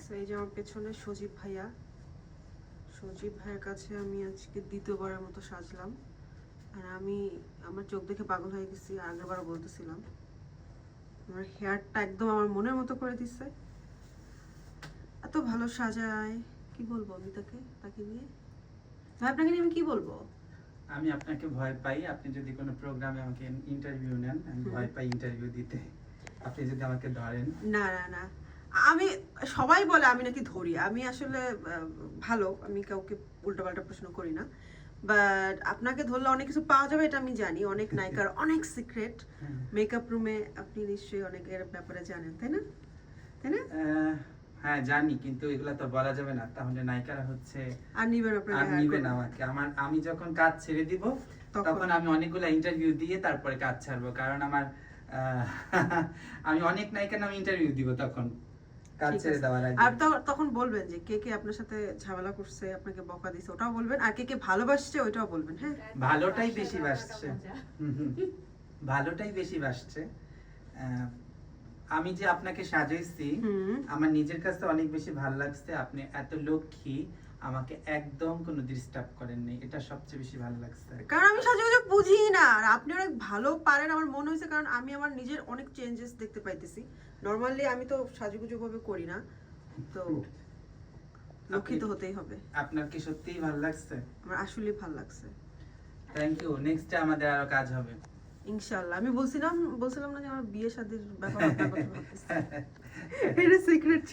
So, এই যে আমার পেছনে সজীব ভাইয়ের কাছে আমি আজকে দ্বিতীয়বারের মতো সাজলাম। আর আমি আমার চোখ দেখে পাগল হয়ে গেছি, আগেরবারও বলতেছিলাম। আমার হেয়ারটা একদম আমার মনের মতো করে দিচ্ছে, এত ভালো সাজায়। কি বলবো আমি তাকে নিয়ে? ভাই আপনাকে নিয়ে আমি কি বলবো? আমি আপনাকে ভয় পাই। আপনি যদি কোনো প্রোগ্রামে আমাকে ইন্টারভিউ নেন, আমি ভয় পাই ইন্টারভিউ দিতে। আপনি যদি আমাকে ধরেন। না, আমি সবাই বলে আমি নাকি ধরি। আমি আসলে ভালো, আমি কাউকে উল্টোপাল্টা প্রশ্ন করি না। বাট আপনাকে ধরলে অনেক কিছু পাওয়া যাবে, এটা আমি জানি। অনেক নায়িকার অনেক সিক্রেট মেকআপ রুমে, আপনি নিশ্চয়ই অনেকের ব্যাপারে জানেন, তাই না? হ্যাঁ জানি, কিন্তু এগুলা তো বলা যাবে না, তাহলে নায়িকারা হচ্ছে আর নিবেন আমাকে। আমি যখন কাজ ছেড়ে দিব তখন আমি অনেকগুলা ইন্টারভিউ দিয়ে তারপরে কাজ ছাড়বো, কারণ আমার আমি অনেক নায়িকার নামে ইন্টারভিউ দিব তখন কাজ ছেড়ে দেওয়ার আগে। আর তখন বলবেন যে কে আপনার সাথে ঝামেলা করছে, আপনাকে বকা দিছে, ওটাও বলবেন। আর কে ভালোবাসছে ওইটাও বলবেন। হ্যাঁ, ভালোটাই বেশি বাসছে। আমি যে আপনাকে সাজাইছি, আমার নিজের কাছে অনেক বেশি ভালো লাগছে। আপনি এত লক্ষ্মী, আমাকে একদম কোনো ডিস্টার্ব করেননি, এটা সবচেয়ে বেশি ভালো লাগছে। কারণ আমি সাজুগুজু বুঝি না, আর আপনি অনেক ভালো পারেন আমার মনে হয়েছে, কারণ আমি আমার নিজের অনেক চেঞ্জেস দেখতে পাইতেছি। নরমালি আমি তো সাজুগুজু ভাবে করি না, তো লক্ষ্মী তো হতেই হবে। আপনার কি সত্যিই ভালো লাগছে? আমার আসলেই ভালো লাগছে। Thank you. নেক্সট টাইম আমাদের আরো কাজ হবে ইনশাআল্লাহ। আমি বলছিলাম না যে আমার বিয়ে শাদীর ব্যাপারে এটা সিক্রেট ছিল।